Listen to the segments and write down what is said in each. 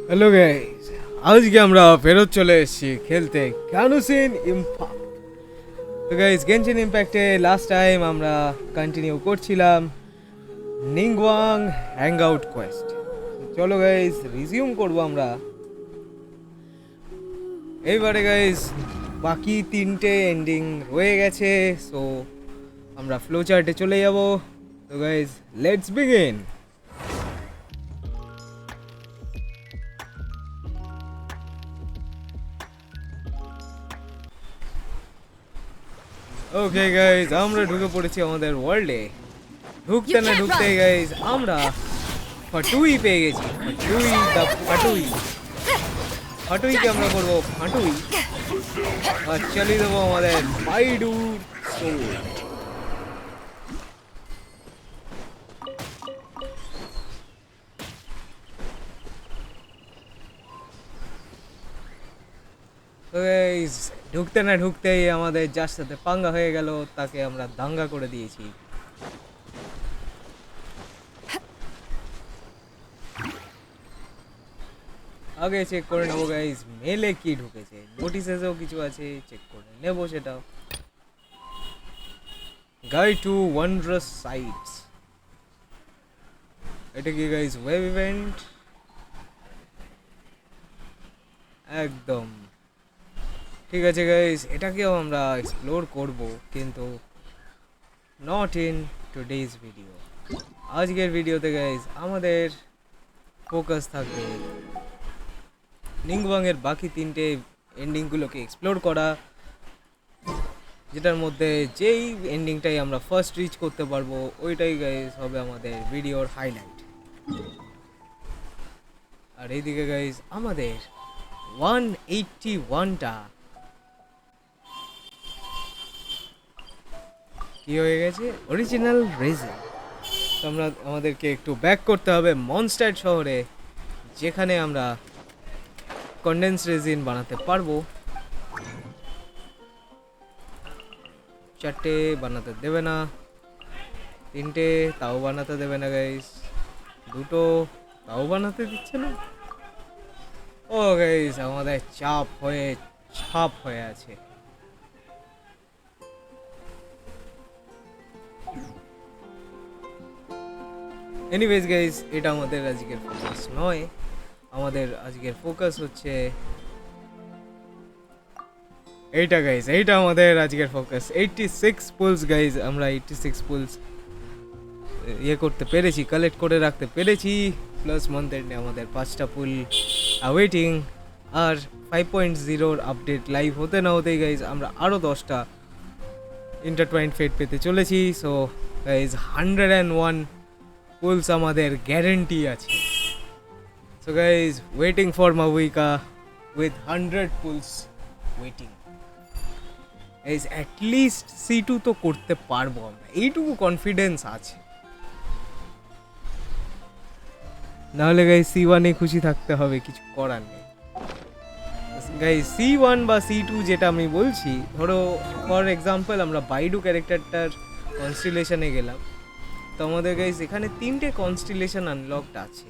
Hello guys, আজকে আমরা ফেরত চলে এসেছি খেলতে গ্যানুসিন ইম্প্যাক্ট। তো গাইস, গেনশিন ইম্প্যাক্টে লাস্ট টাইম আমরা কন্টিনিউ করছিলাম নিংওয়াং হ্যাংআউট কোয়েস্ট। চলো গাইস, রিজিউম করব আমরা এইবারে। গাইস, বাকি তিনটে এন্ডিং রয়ে গেছে, সো আমরা ফ্লো চার্টে চলে যাব। তো guys, let's begin. Okay guys, আমরা ঢুকে পড়েছি আমাদের ওয়ার্ল্ডে। ঢুকতে না ঢুকতে গাইজ আমরা ফাটুই পেয়ে গেছি। ফাটুইকে আমরা করবো ফাটুই, আর চালিয়ে দেবো আমাদের বাইডুর সোর্ড। ঢুকতে না ঢুকতেই আমাদের যার সাথে পাঙ্গা হয়ে গেল তাকে আমরা দাঙ্গা করে দিয়েছি। আগে চেক করে নেবো গাইজ মেলে কি ঢুকেছে, নোটিসেসেও কিছু আছে, চেক করে নেবো সেটাও। গাইড টু ওয়ান্ডারাস সাইটস, এটা কি গাইজ ওয়েব ইভেন্ট? একদম ঠিক আছে গাইজ, এটাকেও আমরা এক্সপ্লোর করব, কিন্তু নট ইন টুডেজ ভিডিও। আজকের ভিডিওতে গাইজ আমাদের ফোকাস থাকবে নিংওয়াং এর বাকি তিনটে এন্ডিংগুলোকে এক্সপ্লোর করা, যেটার মধ্যে যেই এন্ডিংটাই আমরা ফার্স্ট রিচ করতে পারবো ওইটাই গাইজ হবে আমাদের ভিডিওর হাইলাইট। আর এইদিকে গাইজ আমাদের 181টা কি হয়ে গেছে, অরিজিনাল রেজিন। তো আমাদেরকে একটু ব্যাক করতে হবে মনস্টার শহরে, যেখানে আমরা কনডেন্স রেজিন বানাতে পারবো। 4টে বানাতে দেবে না, 3টে তাও বানাতে দেবে না গাইস, 2টো তাও বানাতে দিচ্ছে না। ও গাইস, আমাদের ছাপ হয়ে আছে। এনিওয়েজ গাইস, এটা আমাদের আজকের ফোকাস নয়। আমাদের আজকের ফোকাস হচ্ছে এইটা গাইস, এইটা আমাদের আজকের ফোকাস। 86 পুলস গাইস, আমরা 86 পুলস করতে পেরেছি, কালেক্ট করে রাখতে পেরেছি। প্লাস মান্থ এন্ডে আমাদের 5টা পুল অ্যাওয়েটিং, আর 5.0 আপডেট লাইভ হতে না হতেই গাইস আমরা আরও 10টা ইন্টারটুয়াইন্ড ফেট পেতে চলেছি। সো গাইস, 101 পুলস আমাদের গ্যারেন্টি আছে। So guys, waiting for Mavuika with 100 pulls waiting. Guys, at least C2 তো করতে পারবো আমরা, এইটুকু কনফিডেন্স আছে। নাহলে গাইস C1 এ খুশি থাকতে হবে, কিছু করার নেই গাইস। C1 বা C2 যেটা আমি বলছি, ধরো ফর এক্সাম্পল আমরা বাইডু ক্যারেক্টারটার কনস্টিলেশনে গেলাম, তো আমাদের গাইস এখানে 3টে কনস্টিলেশন আনলকড আছে।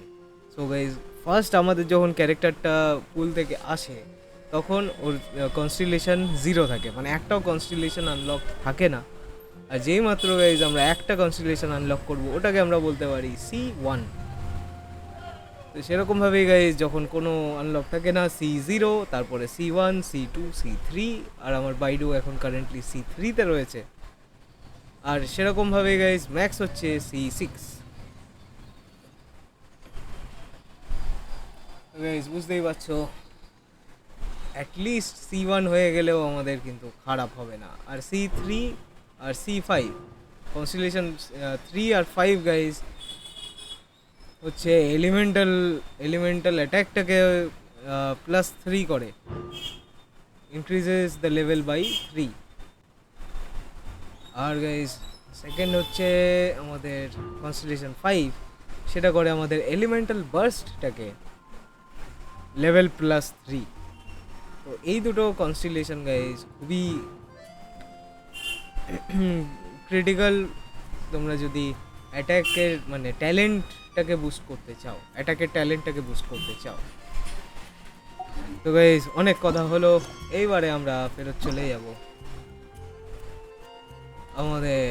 সো গাইস, ফার্স্ট আমাদের যখন ক্যারেক্টারটা পুল থেকে আসে তখন ওর কনস্টিলেশন 0 থাকে, মানে একটাও কনস্টিলেশন আনলক থাকে না। আর যেই মাত্র গাইস আমরা একটা কনস্টিলেশন আনলক করব, ওটাকে আমরা বলতে পারি C1। তো সেরকমভাবেই গাইস যখন কোনো আনলক থাকে না, C0, তারপরে C1, C2, C3, আর আমার বাইডু এখন কারেন্টলি C3-তে রয়েছে। আর সেরকমভাবে গাইস ম্যাক্স হচ্ছে C6। গাইস বুঝতেই পারছো, অ্যাটলিস্ট C1 হয়ে গেলেও আমাদের কিন্তু খারাপ হবে না। আর C3 আর C5 কনস্টিলেশন 3 আর 5 গাইস হচ্ছে এলিমেন্টাল অ্যাটাকটাকে +3 করে, ইনক্রিজেস দ্য লেভেল বাই 3। আর গাইস সেকেন্ড হচ্ছে আমাদের কনস্টিলেশন 5, সেটা করে আমাদের এলিমেন্টাল বার্স্টটাকে লেভেল +3। তো এই দুটো কনস্টিলেশন গাইস খুবই ক্রিটিক্যাল। তোমরা যদি অ্যাটাকের মানে ট্যালেন্টটাকে বুস্ট করতে চাও, অ্যাটাকের ট্যালেন্টটাকে বুস্ট করতে চাও, তো গাইস অনেক কথা হলো, এইবারে আমরা ফেরত চলে যাব আমাদের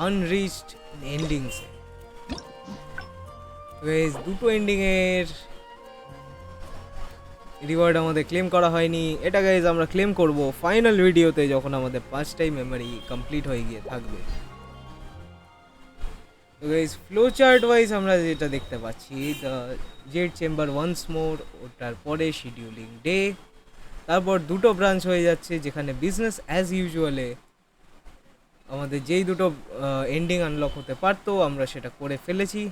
আনরিচড এন্ডিংসে। গাইস দুটো এন্ডিং এর রিওয়ার্ড আমাদের ক্লেম করা হয়নি। এটা গাইস আমরা ক্লেম করব ফাইনাল ভিডিওতে, যখন আমাদের 5টাই মেমরি কমপ্লিট হয়ে গিয়ে থাকবে। তো গাইস ফ্লো চার্ট ওয়াইজ আমরা যেটা দেখতে পাচ্ছি, the jade chamber once more, ওটার পরে শিডিউলিং ডে, তারপর দুটো ব্রাঞ্চ হয়ে যাচ্ছে যেখানে বিজনেস অ্যাজ ইউজুয়ালে আমাদের যেই দুটো এন্ডিং আনলক হতে পারতো আমরা সেটা করে ফেলেছি।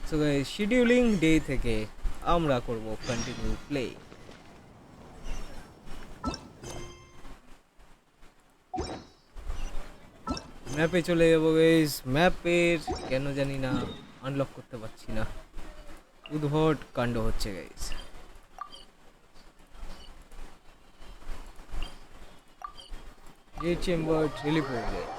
সো গাইস শিডিউলিং ডে থেকে আমরা করব কন্টিনিউ প্লে। ম্যাপে চলে যাবো গাইস। ম্যাপের কেন জানি না আনলক করতে পারছি না, উদ্ভট কাণ্ড হচ্ছে guys. Jade Chamber teleport guys.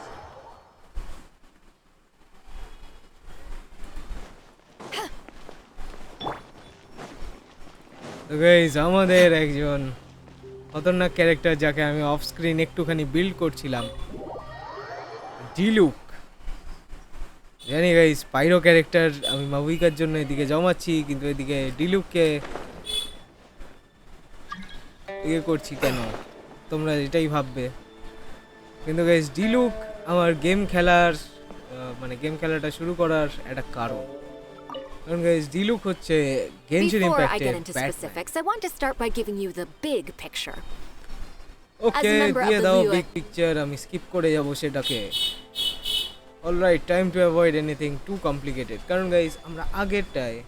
তো গাইস আমাদের একজন খতরনাক ক্যারেক্টার যাকে আমি অফ স্ক্রিন একটুখানি বিল্ড করছিলাম, ডিলুক। জানি গাইস পাইরো ক্যারেক্টার আমি মাউইকার জন্য এদিকে জমাচ্ছি, কিন্তু এদিকে ডিলুককে ইয়ে করছি কেন তোমরা এটাই ভাববে। কিন্তু গাইস ডিলুক আমার গেম খেলার মানে গেম খেলাটা শুরু করার একটা কারণ। কারণ গাইস ডিলুক হচ্ছে Genshin ইম্প্যাক্টের specifics, I want to start by giving you the big picture. ওকে দিয়ে দাও বিগ পিকচার, আমি স্কিপ করে যাব সেটাকে। Alright, time to avoid anything to complicated. কারণ গাইস আমরা আগেরটায়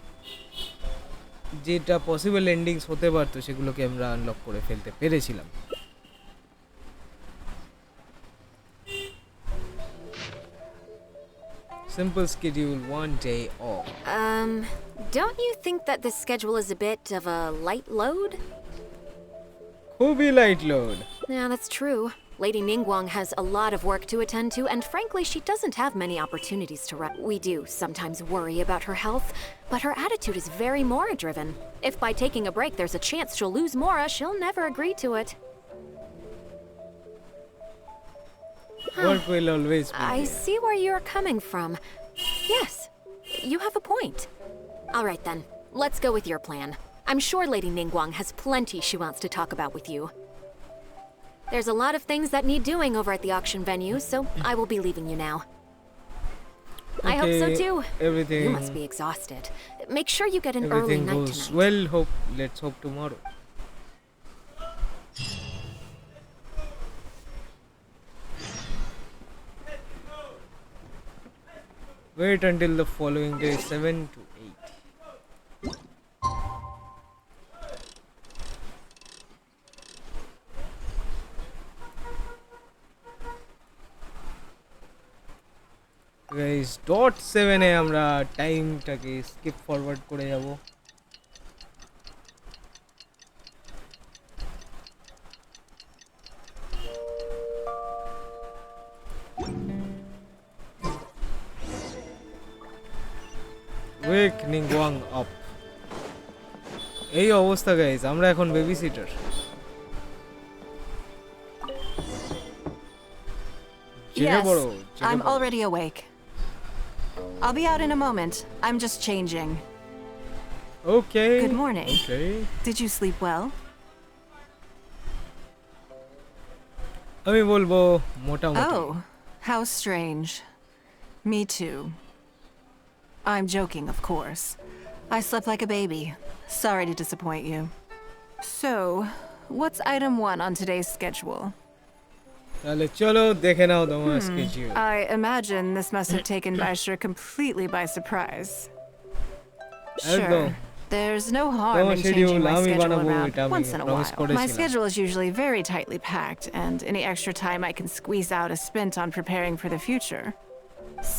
যেটা পসিবল এন্ডিংস হতে পারতো সেগুলোকে আমরা আনলক করে ফেলতে পেরেছিলাম। Simple schedule, 1 day off. Don't you think that this schedule is a bit of a light load? খুবই light load. Yeah, that's true. Lady Ningguang has a lot of work to attend to, and frankly, she doesn't have many opportunities to rest. We do sometimes worry about her health, but her attitude is very Mora-driven. If by taking a break there's a chance she'll lose Mora, she'll never agree to it. Work will always be I there. see where you're coming from. Yes, you have a point. All right then, let's go with your plan. I'm sure Lady Ningguang has plenty she wants to talk about with you. There's a lot of things that need doing over at the auction venue, so I will be leaving you now. I hope so too. Everything. You must be exhausted. Make sure you get an early Everything night goes tonight. well. Let's hope tomorrow. Wait until the following day, 7 to 8. Guys, dot 7 এ আমরা টাইমটাকে skip forward করে যাব। ওয়েক নিংগুয়াং up. এই অবস্থা guys, আমরা এখন baby seater. Yes, I'm already awake. I'll be out in a moment. I'm just changing. Okay. Good morning. Okay. Did you sleep well? আমি বলবো মোটামুটি। Oh, how strange. Me too. I'm joking, of course. I slept like a baby. Sorry to disappoint you. So, what's item 1 on today's schedule? তাহলে চলো দেখে নাও তোমার schedule. I imagine this must have taken Baisher completely by surprise. Sure, there's no harm in changing my schedule around once in a while. My schedule is usually very tightly packed, and any extra time I can squeeze out is spent on preparing for the future.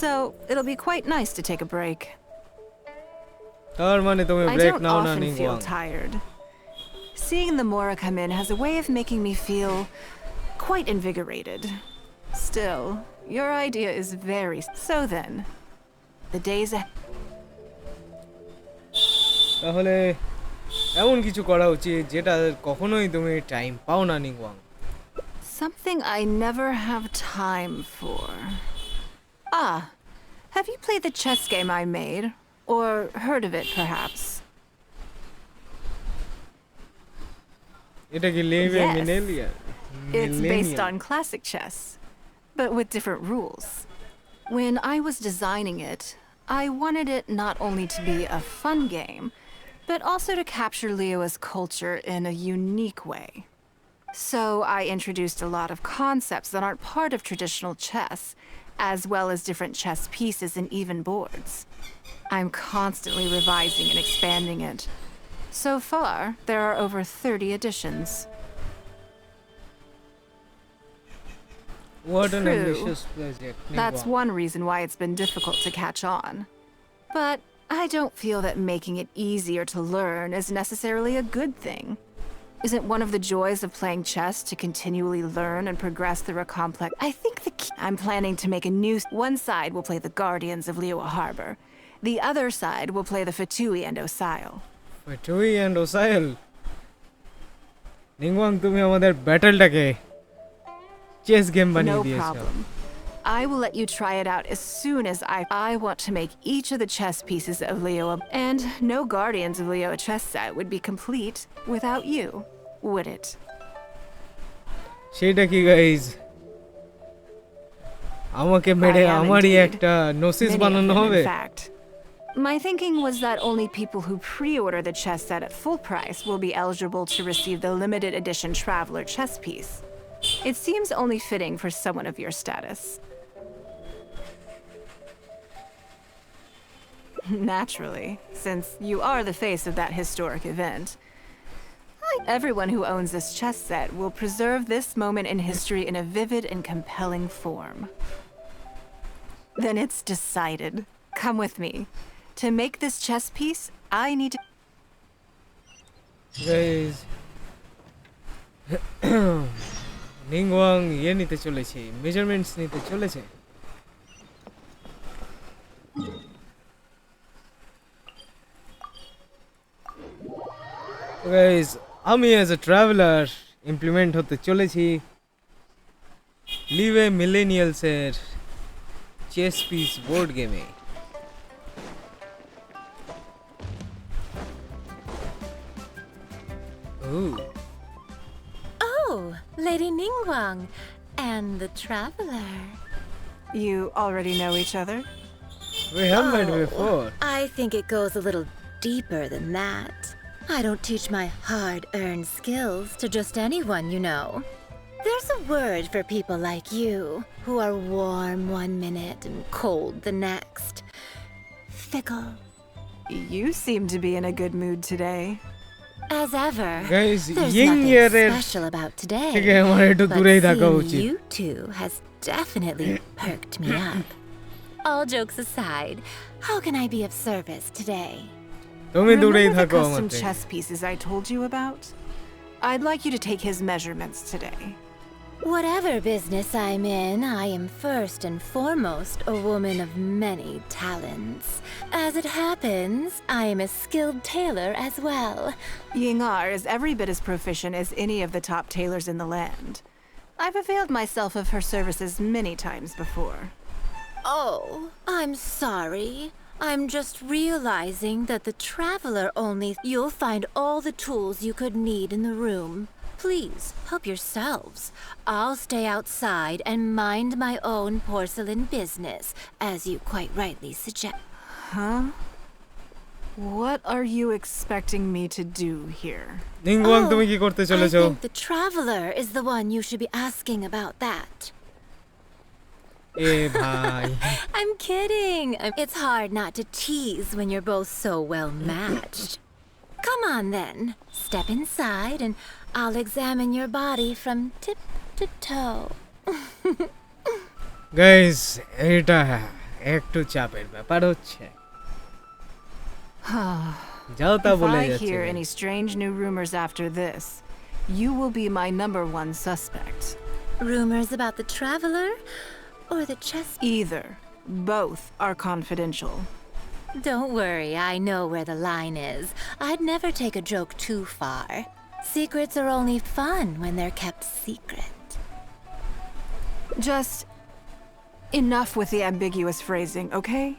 So, it'll be quite nice to take a break. তার মানে তুমি I break don't নাও না often feel নিংগুয়াং। tired. Seeing the Mora come in has a way of making me feel quite invigorated. Still, your idea is very... So then, the days ahead... তাহলে এমন কিছু করা উচিত যেটা কখনোই তুমি টাইম পাও না নিংওয়াং। Something I never have time for. Ah, have you played the chess game I made? Or heard of it, perhaps? এটা কি লিউয়ে Yes. মিনেলিয়া? It's based on classic chess, but with different rules. When I was designing it, I wanted it not only to be a fun game, but also to capture Liyue's culture in a unique way. So I introduced a lot of concepts that aren't part of traditional chess, as well as different chess pieces and even boards. I'm constantly revising and expanding it. So far, there are over 30 editions. What an True. ambitious project. That's Ningguang. one reason why it's been difficult to catch on. But I don't feel that making it easier to learn is necessarily a good thing. Isn't one of the joys of playing chess to continually learn and progress through a complex... I think the key... I'm planning to make a new... One side will play the Guardians of Liyue Harbor. The other side will play the Fatui and Osile. Fatui and Osile. নিংওয়াং তুমি আমাদের ব্যাটলটাকে chess game বানিয়ে No দিয়েছো। problem. I will let you try it out as soon as I want to make each of the chess pieces of Liyue, and no Guardians of Liyue chess set would be complete without you, would it? সেটা কি guys? আমাকে মেরে I am আমারই indeed. একটা নোসিস Many of বানানো them, হবে? in fact. My thinking was that only people who pre-order the chess set at full price will be eligible to receive the limited edition Traveler chess piece. It seems only fitting for someone of your status. Naturally, since you are the face of that historic event. Everyone who owns this chess set will preserve this moment in history in a vivid and compelling form. Then it's decided. Come with me. To make this chess piece, I need to... guys নিংওয়াং ইয়ে নিতে চলেছে, measurements নিতে চলেছে। Guys আমি as a traveller implement হতে চলেছি লিউয়ে মিলেনিয়ালসের chess piece board গেমে। Ooh. Oh, Lady Ningguang and the Traveler. You already know each other? We have met before. I think it goes a little deeper than that. I don't teach my hard-earned skills to just anyone, you know. There's a word for people like you, who are warm one minute and cold the next. Fickle. You seem to be in a good mood today. As ever, Guys, there's Ying nothing Year-এর special about today. থেকে আমার একটু But দূরেই থাকা seeing উচিত। you two has definitely perked me up. All jokes aside, how can I be of service today? তুমি দূরেই Remember the থাকো আমার custom থেকে। chess pieces I told you about? I'd like you to take his measurements today. Whatever business I'm in, I am first and foremost a woman of many talents. As it happens, I am a skilled tailor as well. Yingar is every bit as proficient as any of the top tailors in the land. I've availed myself of her services many times before. Oh, I'm sorry. I'm just realizing that the Traveler only... You'll find all the tools you could need in the room. Please, help yourselves. I'll stay outside and mind my own porcelain business, as you quite rightly suggest. Huh? What are you expecting me to do here? নিংওয়াং তুমি কি করতে I চলেছো? think the Traveler is the one you should be asking about that. এ ভাই I'm kidding. It's hard not to tease when you're both so well matched. Come on then. Step inside and I'll examine your body from tip to toe. Guys এটা একটু চাপের ব্যাপার হচ্ছে। যাও তা If বলে I যাচ্ছে। hear any strange new rumors after this, you will be my #1 suspect. Rumors about the Traveler or the chess? Either. Both are confidential. Don't worry, I know where the line is. I'd never take a joke too far. Secrets are only fun when they're kept secret. Just enough with the ambiguous phrasing, okay?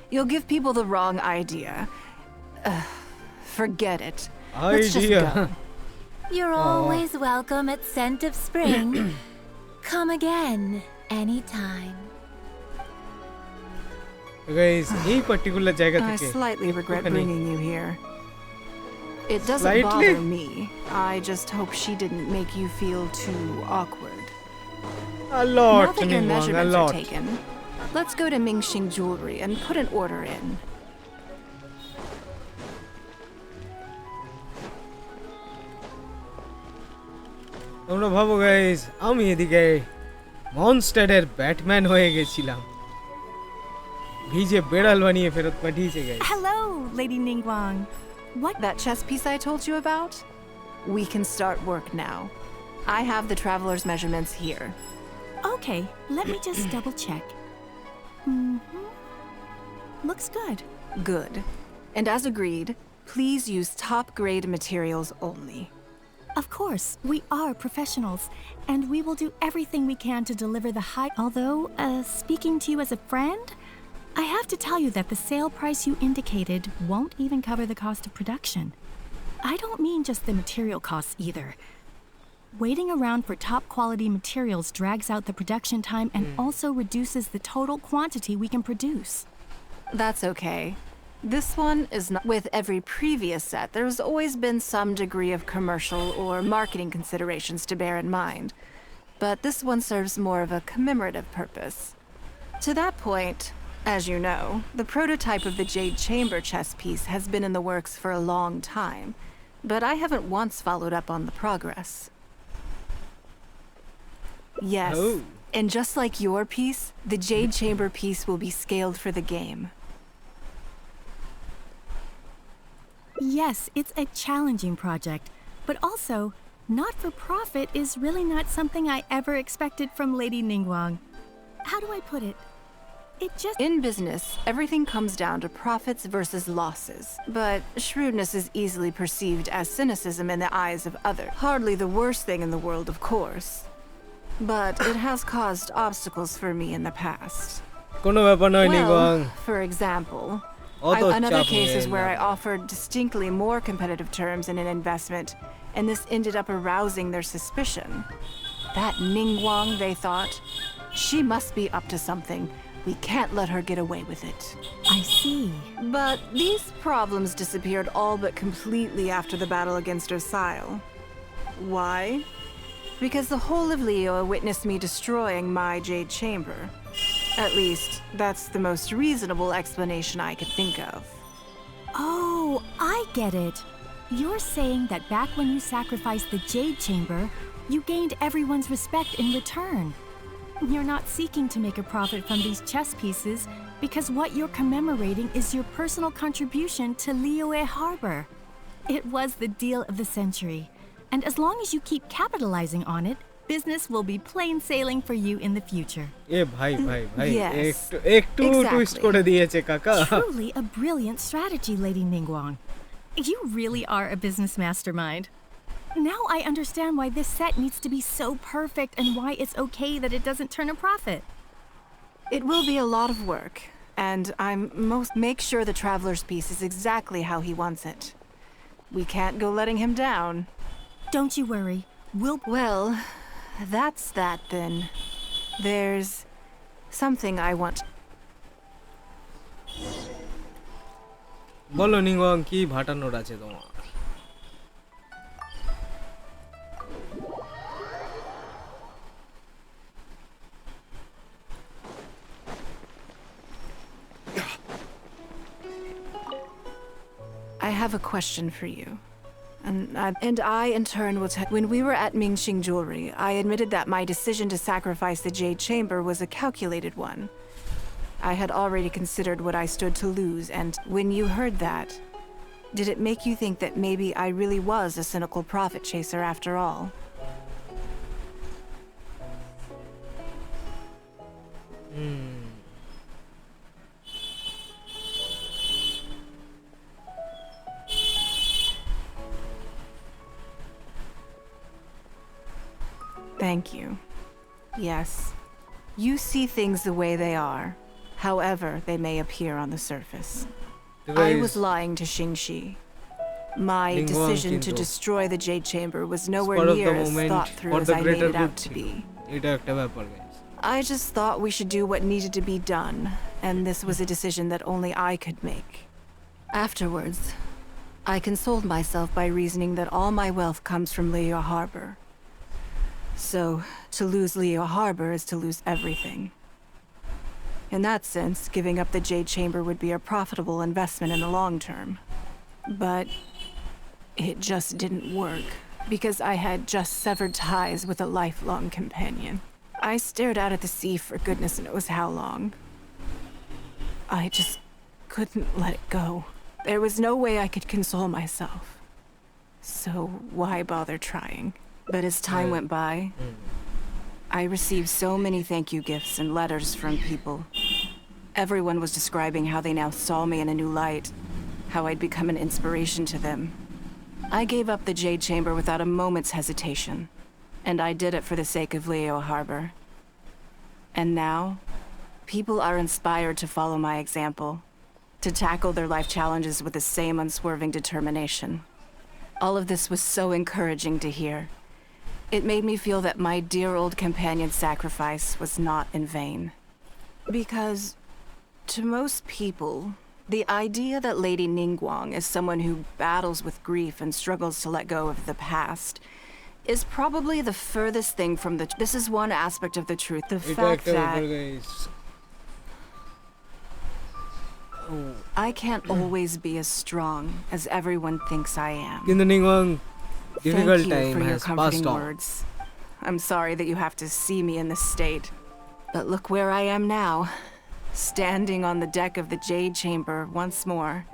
You'll give people the wrong idea. Forget it. Let's just go. You're always welcome at Scent of Spring. Come again, anytime. Guys, এই particular জায়গা I থেকে slightly regret bringing you here. It doesn't bother me. I just hope she didn't make you feel too awkward. A lot, Now that your Ningguang, a measurements lot. are taken, let's go to Mingxing Jewelry and put an order in. তোমরা ভাবো guys, আমি এদিকে মনস্টারের Batman হয়ে গেছিলাম। ভিজে বেড়াল বানিয়ে ফেরত পাঠিয়েছে guys. Hello, Lady Ningguang. What? That chess piece I told you about? We can start work now. I have the traveler's measurements here. Okay, let me just double check. Looks good. Good. And as agreed, please use top-grade materials only. Of course, we are professionals, and we will do everything we can to deliver the high. Although, speaking to you as a friend, I have to tell you that the sale price you indicated won't even cover the cost of production. I don't mean just the material costs either. Waiting around for top quality materials drags out the production time and also reduces the total quantity we can produce. That's okay. This one is not. With every previous set, there's always been some degree of commercial or marketing considerations to bear in mind. But this one serves more of a commemorative purpose. To that point, as you know, the prototype of the Jade Chamber chess piece has been in the works for a long time, but I haven't once followed up on the progress. Yes, and just like your piece, the Jade Chamber piece will be scaled for the game. Yes, it's a challenging project, but also, not-for-profit is really not something I ever expected from Lady Ningguang. How do I put it? It just... In business, everything comes down to profits versus losses. But shrewdness is easily perceived as cynicism in the eyes of others. Hardly the worst thing in the world, of course. But it has caused obstacles for me in the past. Well, for example, in other cases where I offered distinctly more competitive terms in an investment, and this ended up arousing their suspicion. That Ningguang, they thought, she must be up to something. We can't let her get away with it. I see. But these problems disappeared all but completely after the battle against Osile. Why? Because the whole of Liyue witnessed me destroying my Jade Chamber. At least, that's the most reasonable explanation I could think of. Oh, I get it. You're saying that back when you sacrificed the Jade Chamber, you gained everyone's respect in return. You're not seeking to make a profit from these chess pieces because what you're commemorating is your personal contribution to Liyue Harbor. It was the deal of the century, and as long as you keep capitalizing on it, business will be plain sailing for you in the future. Yes, একটু twist করে দিয়েছে কাকা। Truly a brilliant strategy, Lady Ningguang. You really are a business mastermind. Now I understand why this set needs to be so perfect and why it's okay that it doesn't turn a profit. It will be a lot of work, and make sure the traveler's piece is exactly how he wants it. We can't go letting him down. Don't you worry. Well, that's that then. There's something I want. বলো নিংওয়াং, কি ভাটানোর আছে তোমার? I have a question for you. And I, in turn, will when we were at Mingxing Jewelry, I admitted that my decision to sacrifice the Jade Chamber was a calculated one. I had already considered what I stood to lose, and when you heard that, did it make you think that maybe I really was a cynical profit chaser after all? Thank you. Yes, you see things the way they are, however they may appear on the surface. I was lying to Xingxi. My decision to destroy the Jade Chamber was nowhere near as thought through as I made it out to be. I just thought we should do what needed to be done, and this was a decision that only I could make. Afterwards, I consoled myself by reasoning that all my wealth comes from Liyue Harbor. So, to lose Liyue Harbor is to lose everything. In that sense, giving up the Jade Chamber would be a profitable investment in the long term. But it just didn't work, because I had just severed ties with a lifelong companion. I stared out at the sea for goodness knows how long. I just couldn't let it go. There was no way I could console myself. So why bother trying? But as time went by, I received so many thank you gifts and letters from people. Everyone was describing how they now saw me in a new light, how I'd become an inspiration to them. I gave up the Jade Chamber without a moment's hesitation, and I did it for the sake of Liyue Harbor. And now, people are inspired to follow my example, to tackle their life challenges with the same unswerving determination. All of this was so encouraging to hear. It made me feel that my dear old companion's sacrifice was not in vain. Because, to most people, the idea that Lady Ningguang is someone who battles with grief and struggles to let go of the past is probably the furthest thing from the... This is one aspect of the truth, the fact that... I can't always be as strong as everyone thinks I am. In the Ningguang, difficult Thank you time for your has comforting passed on. words. I'm sorry that you have to see me in this state. But look where I am now, standing on the deck of the Jade Chamber once more,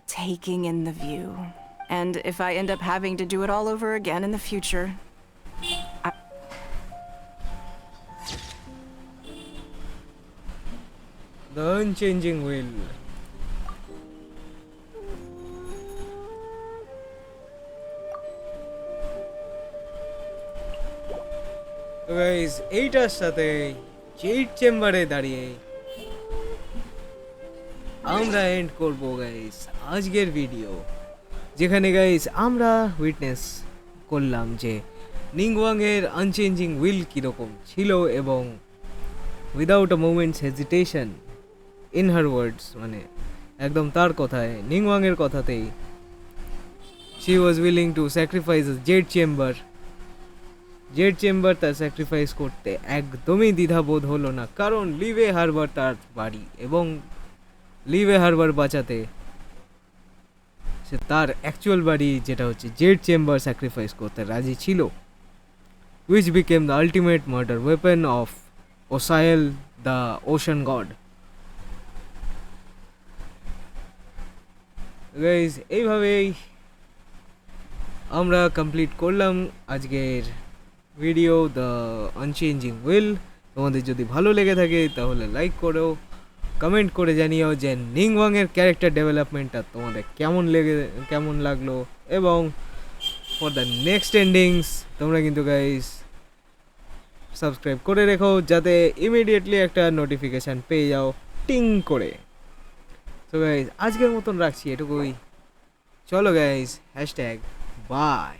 taking in the view. And if I end up having to do it all over again in the future, The Unchanging Will. তো guys এইটার সাথে Z চেম্বারে দাঁড়িয়ে আমরা and করব guys আজকের video, যেখানে guys আমরা উইটনেস করলাম যে নিংওয়াং এর আনচেঞ্জিং উইল কীরকম ছিল, এবং without a moments hesitation in her words, মানে একদম তার কথায়, নিংওয়াং এর কথাতেই, she was willing to sacrifice jade chamber. Jade chamber তার স্যাক্রিফাইস করতে একদমই দ্বিধাবোধ হলো না, কারণ লিওয়ে হারবার তার বাড়ি, এবং লিওয়ে হারবার বাঁচাতে সে তার অ্যাকচুয়াল বাড়ি যেটা হচ্ছে জেড চেম্বার স্যাক্রিফাইস করতে রাজি ছিল, which became the ultimate murder weapon of Osael, the ocean god. Guys, এইভাবেই আমরা কমপ্লিট করলাম আজকের ভিডিও দ্য আনচেঞ্জিং উইল। তোমাদের যদি ভালো লেগে থাকে তাহলে লাইক করো, কমেন্ট করে জানিও যে নিংওয়াং এর ক্যারেক্টার ডেভেলপমেন্টটা তোমাদের কেমন লাগলো, এবং ফর দ্য নেক্সট এন্ডিংস তোমরা কিন্তু গাইস সাবস্ক্রাইব করে রেখো, যাতে ইমিডিয়েটলি একটা নোটিফিকেশান পেয়ে যাও টিং করে। তো গাইস আজকের মতন রাখছি এটুকুই, চলো গাইস, হ্যাশট্যাগ বাই।